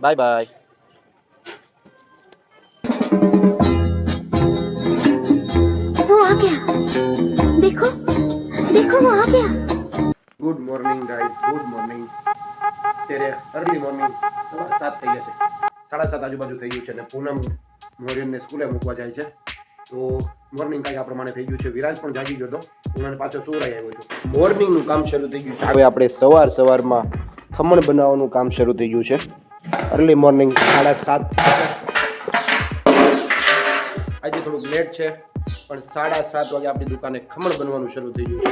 Bye bye. वो आ गया, देखो देखो वो आ गया. Good morning guys, good morning. અત્યારે અર્લી મોર્નિંગ 7:15 થઈ ગયા છે. 7:30 આજુબાજુ થઈ ગયું છે અને પૂનમ મોરિયનને સ્કૂલે મૂકવા જાય છે. તો મોર્નિંગ કાંઈ આ પ્રમાણે થઈ ગયું છે. વિરાજ પણ જાગી ગયો હતો, હું પાછો સુવરાઈ આવ્યો છું. મોર્નિંગનું કામ શરૂ થઈ ગયું છે. હવે આપણે સવારમાં ખમણ બનાવવાનું કામ શરૂ થઈ ગયું છે. Early morning 7:30. આજે થોડુંક લેટ છે, પણ 7:30 વાગે આપણી દુકાને ખમણ બનવાનું શરૂ થઈ ગયું છે.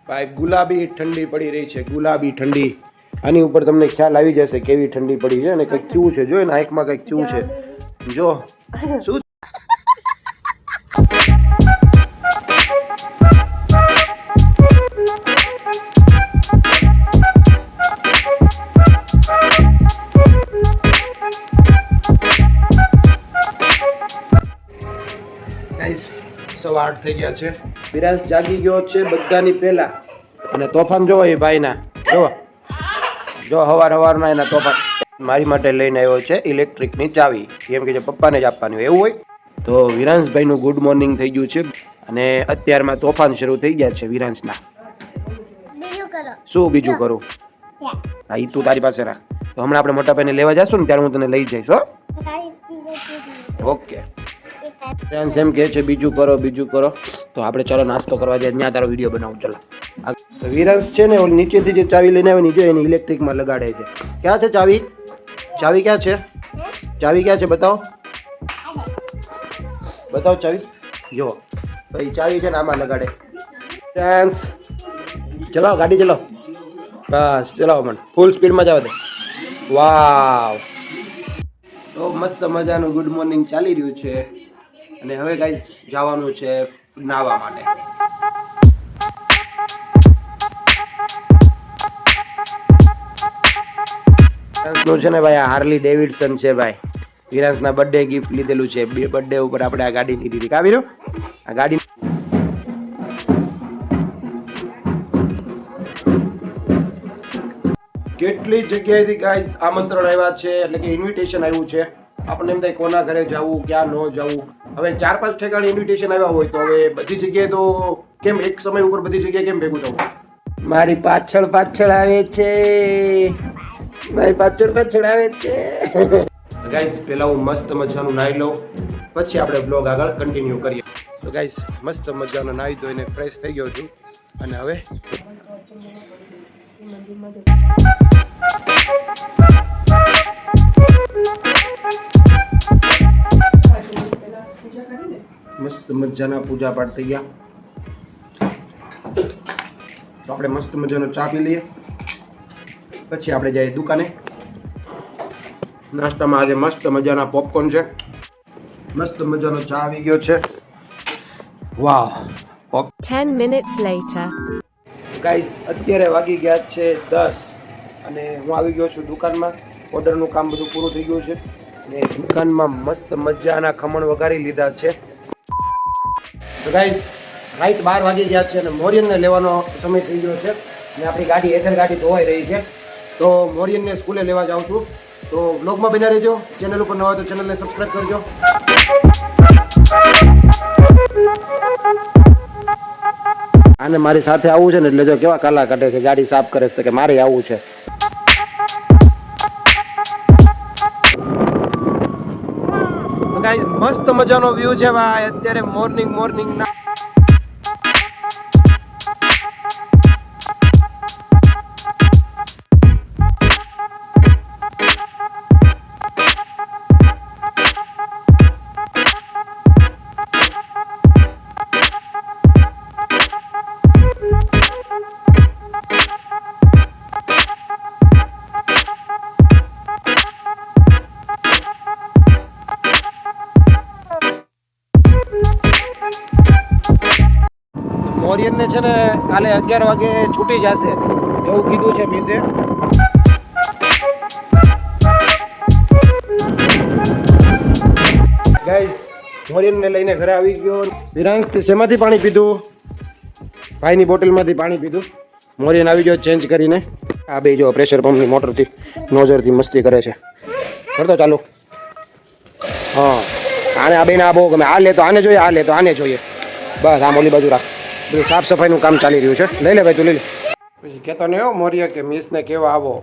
ભાઈ ગુલાબી ઠંડી પડી રહી છે, ગુલાબી ઠંડી. આની ઉપર તમને ખ્યાલ આવી જશે કેવી ઠંડી પડી છે અને કંઈક થયું છે. જો ને આંખમાં કંઈક થયું છે. જો શું ગાઈસ, 8:15 થઈ ગયા છે. વિરાંશ જાગી ગયો છે બધાની પહેલા અને તોફાન જોવો એ ભાઈના. જો હવારના એના તોફાન. મારી માટે લઈને આવ્યો છે ઇલેક્ટ્રિકની ચાવી, કેમ કે જે પપ્પાને જ આપવાની હોય એવું હોય. તો વિરાંશભાઈનું ગુડ મોર્નિંગ થઈ ગયું છે અને અત્યારમાં તોફાન શરૂ થઈ ગયા છે વિરાંશના. શું બીજું કરું? હા, ઈ તું તારી પાસે રાખ. તો હમણાં આપણે મોટા ભાઈને લેવા જશું ને ત્યારે હું તને લઈ જઈશ. હો, ઓકે. વિરાંશ એમ કહે છે બીજું કરો બીજું કરો, તો આપણે ચાલો નાસ્તો કરવા જાય, ત્યાં તારો વિડીયો બનાવું. ચલો. વિરાંશ છે ને ઓલી નીચેથી જે ચાવી લઈને આવે નીચે એની ઇલેક્ટ્રિકમાં લગાડે છે. ક્યાં છે ચાવી? ચાવી ક્યાં છે? ચાવી ક્યાં છે? બતાવો બતાવો ચાવી. જો ભાઈ ચાવી છે ને આમાં લગાડે. વિરાંશ ચલાવો ગાડી, ચલાવો. બસ ચલાવો, મને ફૂલ સ્પીડમાં જવા દે. વાવ, તો મસ્ત મજાનું ગુડ મોર્નિંગ ચાલી રહ્યું છે અને હવે ગાઈસ જવાનું છે નાહવા માટે. વિરાંશનું છે ને ભાઈ આ હાર્લી ડેવિડસન છે ભાઈ. વિરાંશના બર્થડે ગિફ્ટ લીધેલું છે. બર્થડે ઉપર આપણે આ ગાડી લીધી હતી. કાવી રહ્યો આ ગાડી. કેટલી જગ્યાએથી ગાઈસ આમંત્રણ આવ્યા છે, એટલે કે ઇન્વિટેશન આવ્યું છે. આપણને એમ થાય કોના ઘરે જવું, ક્યાં ન જવું. હવે 4-5 ઠેકાણે ઇન્વિટેશન આવ્યા હોય તો હવે બધી જગ્યાએ તો કેમ એક સમય ઉપર બધી જગ્યાએ કેમ ભેગું થવું? મારી પાછળ આવે છે, મારી પાછળ આવે છે. ગાઈસ પહેલા હું મસ્ત મજાનું નાહી લઉં, પછી આપણે બ્લોગ આગળ કન્ટિન્યુ કરીએ. તો ગાઈસ મસ્ત મજાનો નાહી ધોઈને ફ્રેશ થઈ ગયો છું અને હવે મસ્ત મજાના પૂજા પાઠ થઈ ગયા. તો આપણે મસ્ત મજાનો ચા પી લઈએ, પછી આપણે જઈએ દુકાને. નાસ્તામાં આજે મસ્ત મજાના પોપકોર્ન છે, મસ્ત મજાનો ચા આવી ગયો છે. વાહ. 10 minutes later. ગાઈસ અત્યારે વાગી ગયા છે 10 અને હું આવી ગયો છું દુકાનમાં. ઓર્ડરનું કામ બધું પૂરું થઈ ગયું છે અને દુકાનમાં મસ્ત મજાના ખમણ વઘારી લીધા છે. તો ગાઈસ રાઈટ 12 વાગી ગયા છે અને મોરિયનને લેવાનો સમય થઈ ગયો છે અને આપણી ગાડી એથર ગાડી ધોવાઈ રહી છે. તો મોરિયનને સ્કૂલે લેવા જાઉં છું. તો બ્લોગમાં બન્યા રહેજો. ચેનલ ઉપર નવા હોય તો ચેનલને સબસ્ક્રાઈબ કરજો. આને મારી સાથે આવવું છે ને એટલે જો કેવા કાલા કાઢે છે, ગાડી સાફ કરે છે, કે મારે આવવું છે. તો ગાઈસ મસ્ત મજાનો વ્યૂ છે ભાઈ અત્યારે મોર્નિંગ ના. મોરિયનને છે ને કાલે 11 વાગે છૂટી જશે એવું કીધું છે મિસે. ગાઈસ મોરિયનને લઈને ઘરે આવી ગયો. વિરાંશ શેમાંથી પાણી પીધું? ભાઈની બોટલમાંથી પાણી પીધું. મોરિયન આવી ગયો ચેન્જ કરીને. આ બે જો પ્રેશર પંપની મોટરથી નોઝરથી મસ્તી કરે છે. કરતો ચાલુ. હા આને આ બેને આ બહુ ગમે. આ લે તો આને જોઈએ, આ લે તો આને જોઈએ. બસ આમ ઓલી બાજુ રાખ. બધું સાફ સફાઈનું કામ ચાલી રહ્યું છે. લઈ લે ભાઈ તું લઈ લે. પછી કહેતો ને હો મોરિયા કે મિસને કેવા આવો.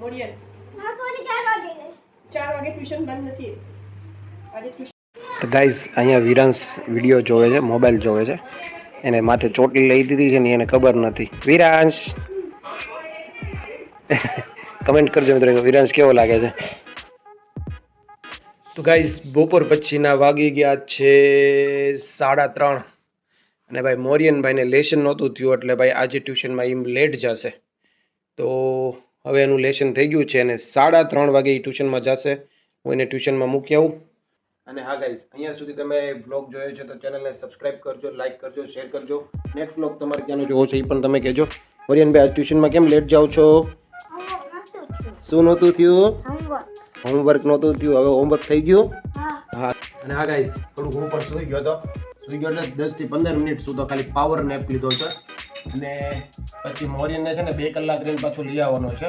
મોરિયન हाँ तो 4 वागे 4 વાગે ટ્યુશન બંધ નથી આજે ટ્યુશન. તો ગાઈઝ અહીંયા વિરાંશ વિડીયો જોવે છે, મોબાઈલ જોવે છે. એને માથે ચોટલી લઈ દીધી છે ને એને ખબર નથી. વિરાંશ કમેન્ટ કરજો મિત્રો વિરાંશ કેવો લાગે છે. તો ગાઈઝ બપોર પછીના વાગી ગયા છે 3:30 અને ભાઈ મોરિયનભાઈને લેશન નહોતું થયું એટલે ભાઈ આજે ટ્યુશનમાં એમ લેટ જશે. તો હવે એનું લેશન થઈ ગયું છે અને 3:30 વાગે એ ટ્યુશનમાં જશે. હું એને ટ્યુશનમાં મૂકી આવું. અને હા ગાઈઝ અહીંયા સુધી તમે બ્લોગ જોયો છે તો ચેનલને સબસ્ક્રાઇબ કરજો, લાઇક કરજો, શેર કરજો. નેક્સ્ટ બ્લોગ તમારે ક્યાંનો જોવો છે એ પણ તમે કહેજો. મોરિયનભાઈ આજ ટ્યુશનમાં કેમ લેટ જાઓ છો? શું નહોતું થયું? હોમવર્ક નહોતું થયું. હવે હોમવર્ક થઈ ગયું. હા અને હા ગાઈઝ થોડુંક હું પણ સૂઈ ગયો હતો. સૂઈ ગયો એટલે 10 થી 15 મિનિટ સૂતો, ખાલી પાવર નેપ લીધો છે. અને પછી મોરિયનને છે ને 2 કલાક રહીને પાછું લઈ આવવાનો છે.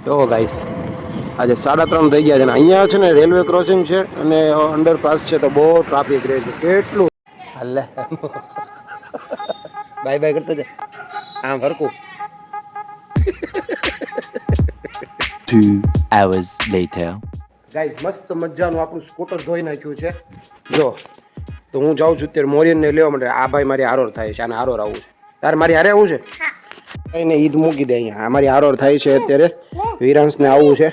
જો ગાઈસ આજે 3:30 થઈ ગયા છે અને અહીંયા છે ને રેલવે ક્રોસિંગ છે અને અંડરપાસ છે તો બહુ ટ્રાફિક રહે છે. કેટલું હાલે બાય બાય કરતો જા. આમ ફરકું. 2 hours later. ગાઈસ મસ્ત મજાનું આપણું સ્કૂટર ધોઈ નાખ્યું છે. જો તો હું જાઉં છું અત્યારે મોરિયનને લેવા માટે. આ ભાઈ મારી હારોર થાય છે, આને હારોર આવવું છે. તારે મારી હારે આવવું છે? કઈ ને ઈદ મૂકી દે અહીંયા. અમારી હારોર થાય છે અત્યારે. વિરાંશને આવવું છે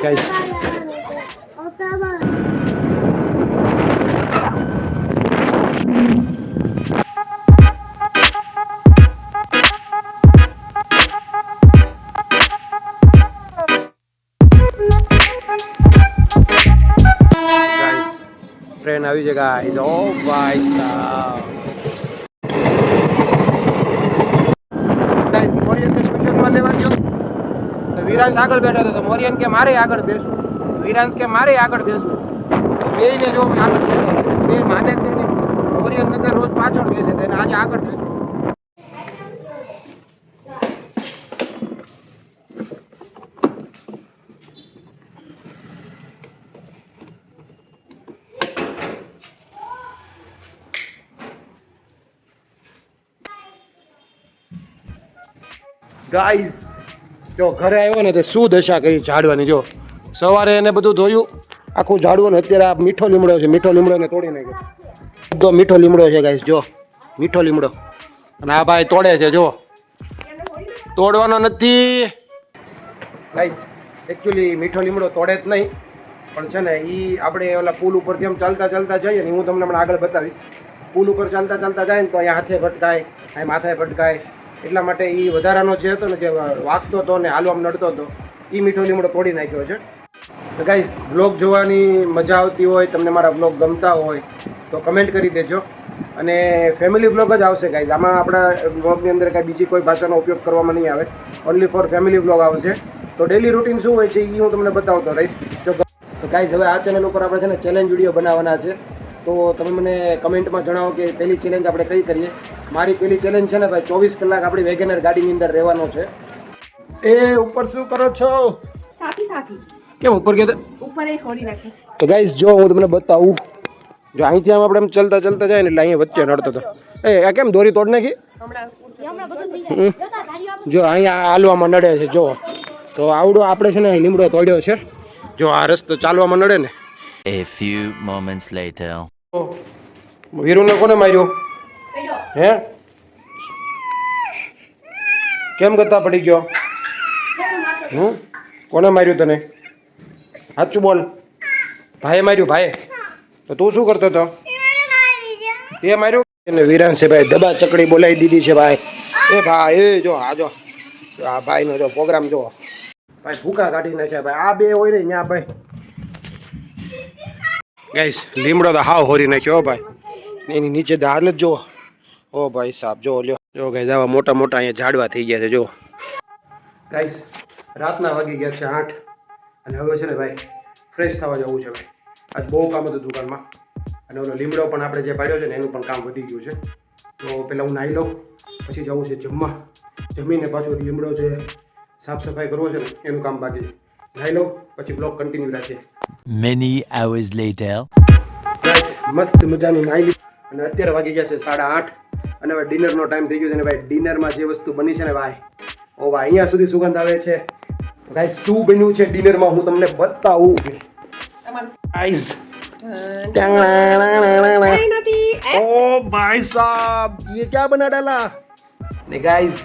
ગાઈસ. ટ્રેન આવી છે ગાઈસ. ઓ ભાઈ સાહેબ ગાઈસ મોરિયનને ટ્યુશનમાં લેવા ગયો તો વિરાંશ આગળ બેઠો હતો તો મોરિયન કે મારે આગળ બેસવું, વિરાંશ કે મારે આગળ બેસવું. બેયને જો મેં આગળ બેસો બે માને કે નહીં. મોરિયન નગર રોજ પાછળ બેસે તો એને આજે આગળ બેસવું. ગાઈઝ જો ઘરે આવ્યો ને તે શું દશા કરી ઝાડવાની. જો સવારે એને બધું ધોયું આખું ઝાડવું ને અત્યારે આ મીઠો લીમડો છે. મીઠો લીમડો ને તોડી નાખ્યો. બધો મીઠો લીમડો છે ગાઈઝ. જો મીઠો લીમડો અને આ ભાઈ તોડે છે. જો તોડવાનો નથી ગાઈઝ. એકચ્યુઅલી મીઠો લીમડો તોડે જ નહીં પણ છે ને એ આપણે ઓલા પુલ ઉપર જેમ ચાલતા ચાલતા જઈએ ને હું તમને હમણાં આગળ બતાવીશ. પુલ ઉપર ચાલતા ચાલતા જાય ને તો અહીંયા હાથે ભટકાય, અહીં માથે ભટકાય. એટલા માટે એ વધારાનો જે હતો ને જે વાગતો હતો ને હાલવામાં નડતો હતો એ મીઠો લીમડો તોડી નાખ્યો છે. તો ગાઈસ બ્લોગ જોવાની મજા આવતી હોય, તમને મારા બ્લોગ ગમતા હોય તો કમેન્ટ કરી દેજો. અને ફેમિલી બ્લોગ જ આવશે ગાઈસ. આમાં આપણા બ્લોગની અંદર કાંઈ બીજી કોઈ ભાષાનો ઉપયોગ કરવામાં નહીં આવે. ઓનલી ફોર ફેમિલી બ્લોગ આવશે. તો ડેલી રૂટીન શું હોય છે એ હું તમને બતાવતો રહીશ. તો ગાઈસ હવે આ ચેનલ ઉપર આપણે છે ને ચેલેન્જ વિડીયો બનાવવાના છે. તો તમે મને કમેન્ટમાં જણાવો કે પહેલી ચેલેન્જ આપણે કઈ કરીએ. મારી પહેલી ચેલેન્જ છે ને ભાઈ 24 કલાક આપણી વેગેનર ગાડીની અંદર રહેવાનો છે. એ ઉપર શું કરો છો? સાફી કેમ ઉપર ગયા ઉપર એક હોડી નાખી. તો ગાઈસ જો હું તમને બતાવું. જો અહીંથી આમ આપણે ચાલતા ચાલતા જાય ને એટલે અહીંયા વચ્ચે નડતો હતો. એ આ કેમ દોરી તોડ નાખી? જો અહીંયા હાલવામાં નડે છે. જો તો આવડો આપણે છે ને લીમડો તોડ્યો છે. જો આ રસ્તો ચાલવામાં નડે ને. A few moments later. વીરુને કોને માર્યો? હે કેમ ગતા પડી ગયો? કોને માર્યું તને? સાચું બોલ. ભાઈએ માર્યું? ભાઈ તો તું શું કરતો હતો? એ માર્યું એને વિરાંશે ભાઈ દબા ચકડી બોલાવી દીધી છે ભાઈ. એ ભાઈ એ જો આ જો આ ભાઈનો જો પ્રોગ્રામ જો ભાઈ ભૂકા કાઢી નાખ્યા ભાઈ. આ બે હોય ને ત્યાં ભાઈ ગાઈસ લીમડો તો હાવ હોરી નાખ્યો ભાઈ. એની નીચે હાલ જ જો. ઓ ભાઈ સાહેબ જો લ્યો જો ગાઈસ આવા મોટા મોટા અહીંયા ઝાડવા થઈ ગયા છે. જો ગાઈસ રાતના વાગી ગયા છે 8 અને હવે છે ને ભાઈ ફ્રેશ થવા જવું છે ભાઈ. આજ બહુ કામ હતું દુકાનમાં અને ઓલો લીમડો પણ આપણે જે પાડ્યો છે ને એનું પણ કામ વધી ગયું છે. તો પહેલાં હું નાહી લઉં, પછી જવું છે જમવા. જમીને પાછું લીમડો જે સાફ સફાઈ કરવો છે ને એનું કામ બાકી છે. નાહી લઉં પછી બ્લોગ કન્ટિન્યુ રાખીએ. Many hours later. ગાઈસ મસ્ત મજાની નાહી લીધી અને અત્યારે વાગી ગયા છે 8:30 અને હવે ડિનરનો ટાઈમ થઈ ગયો છે ને ભાઈ ડિનરમાં જે વસ્તુ બની છે ને ભાઈ ઓ ભાઈ અહીંયા સુધી સુગંધ આવે છે. ગાઈસ શું બન્યું છે ડિનરમાં હું તમને બતાવું. ગાઈસ કઈ નથી ओ भाई साहब ये क्या बना डाला ने गाइस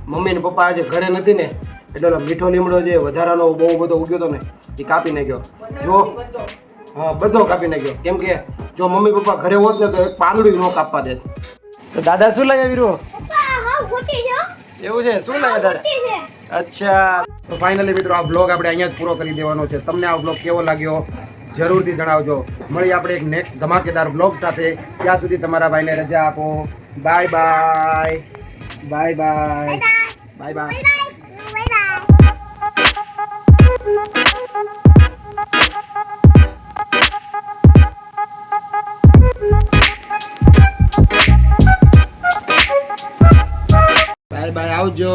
મમ્મી ને પપ્પા આજે ઘરે નથી ને એટલે ઓલો મીઠો લીમડો જે વધારાનો બહુ બધો ઉગ્યો હતો ને એ કાપી નાખ્યો. જો હા બધો કાપી નાખ્યો કેમ કે જો મમ્મી પપ્પા ઘરે હોત ને તો એક પાંદડું ન કાપવા દેત. તો દાદા શું લાવ્યા વીરો? એવું છે? શું લાવ્યા દાદા? અચ્છા તો ફાઇનલી મિત્રો આ બ્લોગ આપણે અહીંયા જ પૂરો કરી દેવાનો છે. તમને આ બ્લોગ કેવો લાગ્યો જરૂરથી જણાવજો. મળીએ આપણે એક નેક્સ્ટ ધમાકેદાર બ્લોગ સાથે. ત્યાં સુધી તમારા ભાઈને રજા આપો. Bye bye bye bye bye bye. Bye bye આવજો.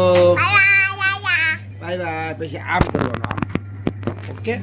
બાય બાય પછી આમ કરવાનું આમ. ઓકે